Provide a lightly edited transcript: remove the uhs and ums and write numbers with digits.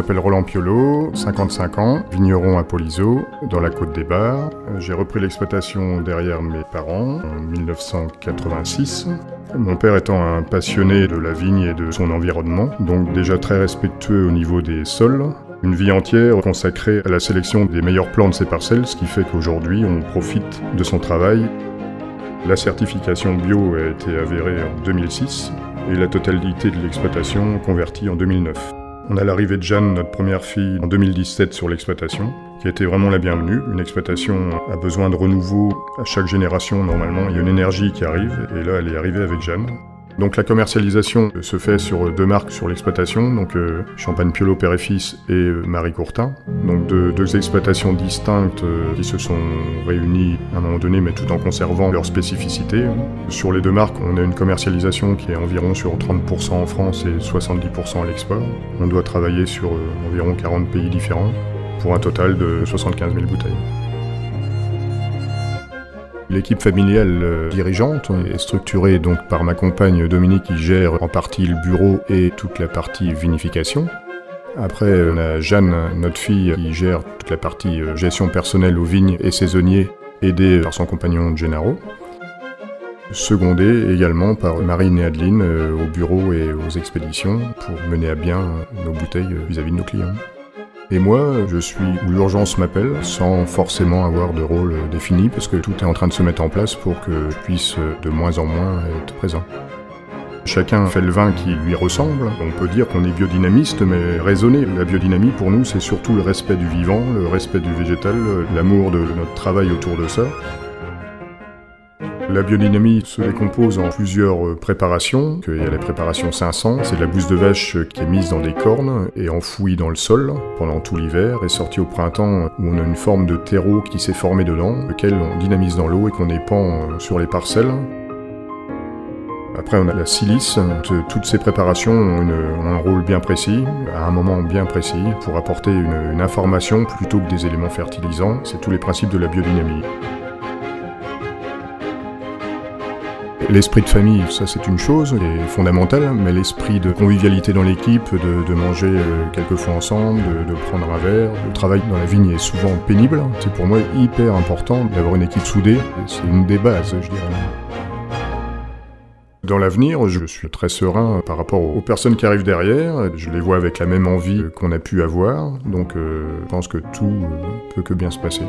m'appelle Roland Piolo, 55 ans, vigneron à Polizo, dans la Côte des Bars. J'ai repris l'exploitation derrière mes parents en 1986. Mon père étant un passionné de la vigne et de son environnement, donc déjà très respectueux au niveau des sols. Une vie entière consacrée à la sélection des meilleurs plants de ses parcelles, ce qui fait qu'aujourd'hui on profite de son travail. La certification bio a été avérée en 2006 et la totalité de l'exploitation convertie en 2009. On a l'arrivée de Jeanne, notre première fille, en 2017 sur l'exploitation, qui a été vraiment la bienvenue. Une exploitation a besoin de renouveau à chaque génération, normalement. Il y a une énergie qui arrive, et là, elle est arrivée avec Jeanne. Donc la commercialisation se fait sur deux marques sur l'exploitation, donc Champagne Piolo Père et Fils et Marie Courtin. Donc deux exploitations distinctes qui se sont réunies à un moment donné, mais tout en conservant leur spécificité. Sur les deux marques, on a une commercialisation qui est environ sur 30% en France et 70% à l'export. On doit travailler sur environ 40 pays différents pour un total de 75 000 bouteilles. L'équipe familiale dirigeante est structurée donc par ma compagne Dominique qui gère en partie le bureau et toute la partie vinification. Après, on a Jeanne, notre fille, qui gère toute la partie gestion personnelle aux vignes et saisonniers, aidée par son compagnon Gennaro. Secondée également par Marine et Adeline au bureau et aux expéditions pour mener à bien nos bouteilles vis-à-vis de nos clients. Et moi, je suis où l'urgence m'appelle, sans forcément avoir de rôle défini, parce que tout est en train de se mettre en place pour que je puisse de moins en moins être présent. Chacun fait le vin qui lui ressemble. On peut dire qu'on est biodynamiste, mais raisonner. La biodynamie, pour nous, c'est surtout le respect du vivant, le respect du végétal, l'amour de notre travail autour de ça. La biodynamie se décompose en plusieurs préparations. Il y a la préparation 500, c'est de la bouse de vache qui est mise dans des cornes et enfouie dans le sol pendant tout l'hiver et sortie au printemps où on a une forme de terreau qui s'est formé dedans, lequel on dynamise dans l'eau et qu'on épand sur les parcelles. Après on a la silice. Toutes ces préparations ont un rôle bien précis, à un moment bien précis, pour apporter une information plutôt que des éléments fertilisants. C'est tous les principes de la biodynamie. L'esprit de famille, ça c'est une chose, est fondamentale, mais l'esprit de convivialité dans l'équipe, de manger quelques fois ensemble, de prendre un verre, le travail dans la vigne est souvent pénible. C'est pour moi hyper important d'avoir une équipe soudée, c'est une des bases, je dirais. Dans l'avenir, je suis très serein par rapport aux personnes qui arrivent derrière, je les vois avec la même envie qu'on a pu avoir, donc je pense que tout peut que bien se passer.